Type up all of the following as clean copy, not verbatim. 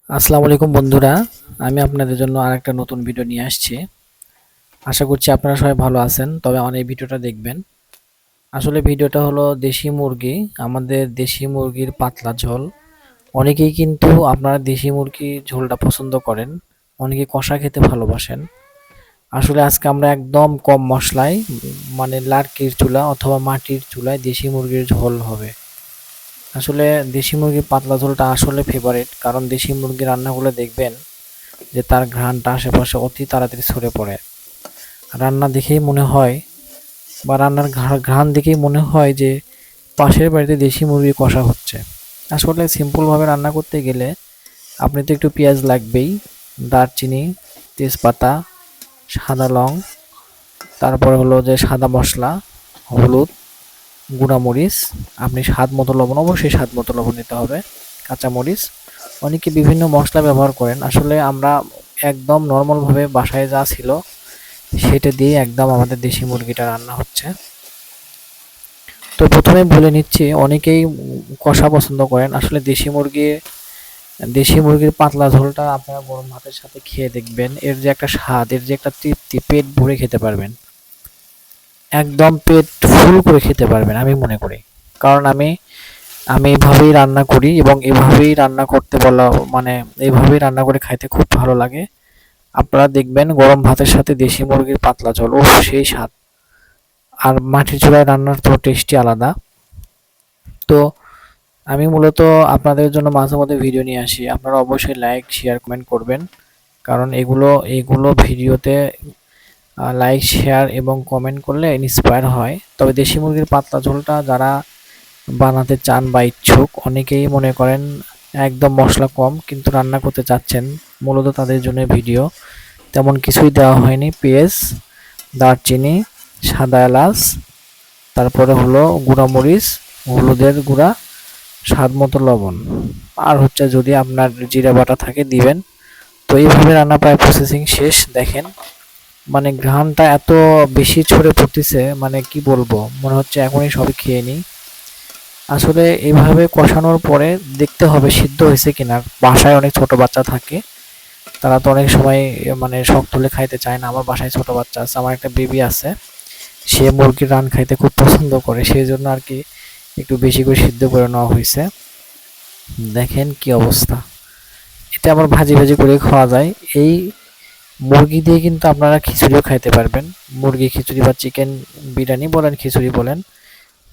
আসসালামু আলাইকুম বন্ধুরা, আমি আপনাদের জন্য আরেকটা নতুন ভিডিও নিয়ে আসছি। আশা করছি আপনারা সবাই ভালো আছেন। তবে আমার এই ভিডিওটা দেখবেন। আসলে ভিডিওটা হলো দেশি মুরগি, আমাদের দেশি মুরগির পাতলা ঝোল। অনেকেই কিন্তু আপনারা দেশি মুরগি ঝোলটা পছন্দ করেন, অনেকে কষা খেতে ভালোবাসেন। আসলে আজকে আমরা একদম কম মশলায় মানে লার্কির চুলা অথবা মাটির চুলায় দেশি মুরগির ঝোল হবে। আসলে দেশি মুরগির পাতলা ঝোলটা আসলে ফেভারিট, কারণ দেশি মুরগি রান্নাগুলো দেখবেন যে তার ঘ্রাণটা আশেপাশে অতি তাড়াতাড়ি ছড়ে পড়ে। রান্না দেখেই মনে হয় বা রান্নার ঘ্রাণ দেখেই মনে হয় যে পাশের বাড়িতে দেশি মুরগি কষা হচ্ছে। আসলে সিম্পলভাবে রান্না করতে গেলে আপনি তো একটু পেঁয়াজ লাগবেই, দারচিনি, তেজপাতা, সাদা লং, তারপরে হলো যে সাদা মশলা, হলুদ, গুঁড়ামরিচ, আপনি স্বাদ মতো লবণ, অবশ্যই স্বাদ মতো লবণ দিতে হবে, কাঁচামরিচ। অনেকে বিভিন্ন মশলা ব্যবহার করেন, আসলে আমরা একদম নর্মালভাবে বাসায় যা ছিল সেটা দিয়ে একদম আমাদের দেশি মুরগিটা রান্না হচ্ছে। তো প্রথমে বলে নিচ্ছি, অনেকেই কষা পছন্দ করেন। আসলে দেশি মুরগির পাতলা ঝোলটা আপনারা গরম ভাতের সাথে খেয়ে দেখবেন, এর যে একটা স্বাদ, এর যে একটা তৃপ্তি, পেট ভরে খেতে পারবেন, একদম পেট ফুল করে খেতে পারবেন আমি মনে করি। কারণ আমি আমি এভাবেই রান্না করি এবং এভাবেই রান্না করতে বলা মানে এইভাবেই রান্না করে খাইতে খুব ভালো লাগে। আপনারা দেখবেন গরম ভাতের সাথে দেশি মুরগির পাতলা ঝোল, ও সেই স্বাদ। আর মাটির চুলায় রান্নার তো টেস্টই আলাদা। তো আমি মূলত আপনাদের জন্য মাঝে মধ্যে ভিডিও নিয়ে আসি, আপনারা অবশ্যই লাইক শেয়ার কমেন্ট করবেন। কারণ এগুলো ভিডিওতে লাইক শেয়ার এবং কমেন্ট করলে ইন্সপায়ার হয়। তবে দেশি মুরগির পাতলা ঝোলটা যারা বানাতে চান বা ইচ্ছুক, অনেকেই মনে করেন একদম মশলা কম কিন্তু রান্না করতে চাচ্ছেন, মূলত তাদের জন্য ভিডিও। তেমন কিছুই দেওয়া হয়নি, পেঁয়াজ, দারচিনি, সাদা এলাচ, তারপরে হলো গুঁড়ামরিচ, হলুদের গুঁড়া, স্বাদ মতো লবণ, আর হচ্ছে যদি আপনার জিরা বাটা থাকে দিবেন। তো এইভাবে রান্না প্রায় প্রসেসিং শেষ। দেখেন মানে ঘ্রাণটা এত বেশি ছড়ে পড়তেছে, মানে কি বলবো, মনে হচ্ছে এখনই সবই খেয়ে নিই। আসলে এইভাবে কষানোর পরে দেখতে হবে সিদ্ধ হয়েছে কিনা। বাসায় অনেক ছোট বাচ্চা থাকে, তারা তো অনেক সময় মানে শক্ত হলে খাইতে চায় না। আমার বাসায় ছোট বাচ্চা আছে, আমার একটা বেবি আছে, সে মুরগির রান খাইতে খুব পছন্দ করে, সেই জন্য আর কি একটু বেশি করে সিদ্ধ করে নেওয়া হয়েছে। দেখেন কি অবস্থা। এটা আবার ভাজি ভাজি করে খাওয়া যায়। এই মুরগি দিয়ে কিন্তু আপনারা খিচুড়িও খাইতে পারবেন, মুরগি খিচুড়ি বা চিকেন বিরিয়ানি বলেন, খিচুড়ি বলেন।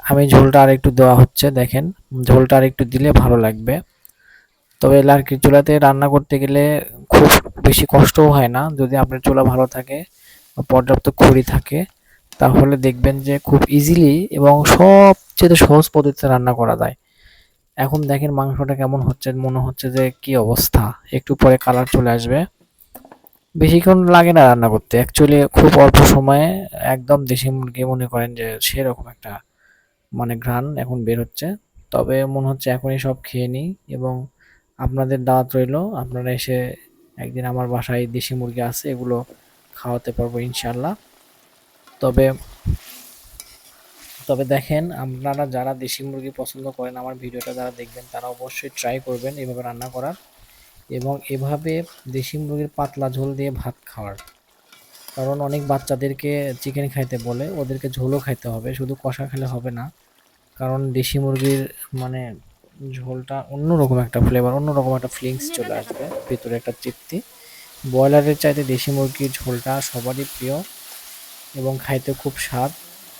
আমি ঝোলটা আর একটু দেওয়া হচ্ছে, দেখেন ঝোলটা আর একটু দিলে ভালো লাগবে। তবে লার্কির চুলাতে রান্না করতে গেলে খুব বেশি কষ্টও হয় না, যদি আপনার চুলা ভালো থাকে বা পর্যাপ্ত খড়ি থাকে, তাহলে দেখবেন যে খুব ইজিলি এবং সবচেয়ে সহজ পদ্ধতিতে রান্না করা যায়। এখন দেখেন মাংসটা কেমন হচ্ছে, মনে হচ্ছে যে কি অবস্থা। একটু পরে কালার চলে আসবে। বেশিক্ষণ লাগে না রান্না করতে, অ্যাকচুয়ালি খুব অল্প সময়ে একদম দেশি মুরগি মনে করেন যে সেরকম একটা মানে ঘ্রাণ এখন বের হচ্ছে। তবে মনে হচ্ছে এখনই সব খেয়ে নিই এবং আপনাদের দাওয়াত রইলো, আপনারা এসে একদিন আমার বাসায় দেশি মুরগি আছে, এগুলো খাওয়াতে পারবো ইনশাল্লাহ। তবে তবে দেখেন, আপনারা যারা দেশি মুরগি পছন্দ করেন, আমার ভিডিওটা যারা দেখবেন তারা অবশ্যই ট্রাই করবেন এভাবে রান্না করার এবং এভাবে দেশি মুরগির পাতলা ঝোল দিয়ে ভাত খাওয়ার। কারণ অনেক বাচ্চাদেরকে চিকেন খাইতে বলে, ওদেরকে ঝোলও খাইতে হবে, শুধু কষা খেলে হবে না। কারণ দেশি মুরগির মানে ঝোলটা অন্যরকম একটা ফ্লেভার, অন্যরকম একটা ফিলিংস চলে আসবে, ভিতরে একটা তৃপ্তি। ব্রয়লারের চাইতে দেশি মুরগির ঝোলটা সবারই প্রিয় এবং খাইতে খুব স্বাদ,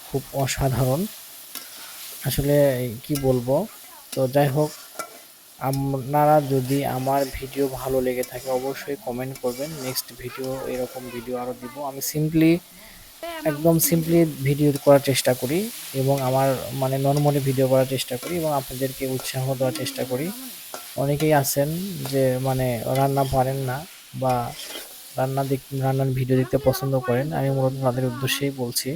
খুব অসাধারণ। আসলে কি বলবো। তো যাই হোক, আপনারা যদি আমার ভিডিও ভালো লেগে থাকে অবশ্যই কমেন্ট করবেন, নেক্সট ভিডিও এরকম ভিডিও আরও দিব। আমি একদম সিম্পলি ভিডিও করার চেষ্টা করি এবং আমার মানে নরমালি ভিডিও করার চেষ্টা করি এবং আপনাদেরকে উৎসাহ দেওয়ার চেষ্টা করি। অনেকেই আছেন যে মানে রান্না পারেন না বা রান্নার ভিডিও দেখতে পছন্দ করেন, আমি মূলত তাদের উদ্দেশ্যেই বলছি।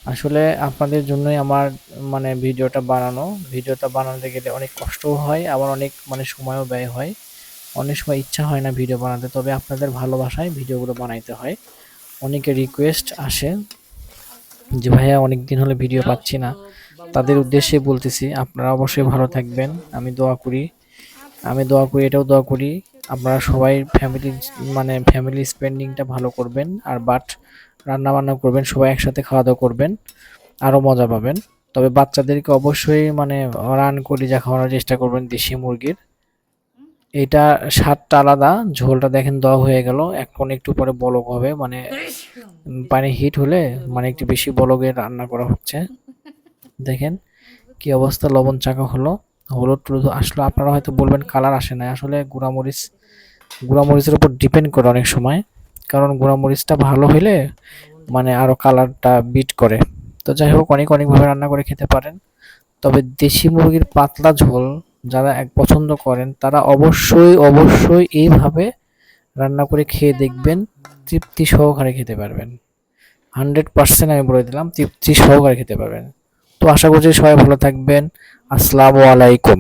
আসলে আপনাদের জন্যই আমার মানে ভিডিওটা বানাতে গেলে অনেক কষ্টও হয়, আবার অনেক মানে সময়ও ব্যয় হয়। অনেক সময় ইচ্ছা হয় না ভিডিও বানাতে, তবে আপনাদের ভালোবাসায় ভিডিওগুলো বানাইতে হয়। অনেকে রিকোয়েস্ট আসে যে ভাইয়া অনেকদিন হলে ভিডিও পাচ্ছি না, তাদের উদ্দেশ্যে বলতেছি আপনারা অবশ্যই ভালো থাকবেন, আমি দোয়া করি আমি দোয়া করি, এটাও দোয়া করি আপনারা সবাই ফ্যামিলি স্পেন্ডিংটা ভালো করবেন, আর রান্না বান্না করবেন, সবাই একসাথে খাওয়া দাওয়া করবেন, আরো মজা পাবেন। তবে বাচ্চাদেরকে অবশ্যই রান কলিজা খাওয়ানোর চেষ্টা করবেন দেশি মুরগির। এটা স্বাদটা আলাদা, ঝোলটা দেখেন দেওয়া হয়ে গেল, এখন একটু পরে বলক হবে, পানি হিট হলে একটু বেশি বলকে রান্না করা হচ্ছে। দেখেন কি অবস্থা, লবণ চাকা হলো, হলুদ টলুদ আসলে। আপনারা হয়তো বলবেন কালার আসে না, আসলে গুঁড়ামরিচের উপর ডিপেন্ড করে অনেক সময়, কারণ গুঁড়ামরিচটা ভালো হইলে আরো কালারটা বিট করে। তো যাই হোক, অনেক অনেকভাবে রান্না করে খেতে পারেন। তবে দেশি মুরগির পাতলা ঝোল যারা পছন্দ করেন তারা অবশ্যই অবশ্যই এইভাবে রান্না করে খেয়ে দেখবেন, তৃপ্তি সহকারে খেতে পারবেন। 100% আমি বলে দিলাম, তৃপ্তি সহকারে খেতে পারবেন। তো আশা করছি সবাই ভালো থাকবেন। আসসালামু আলাইকুম।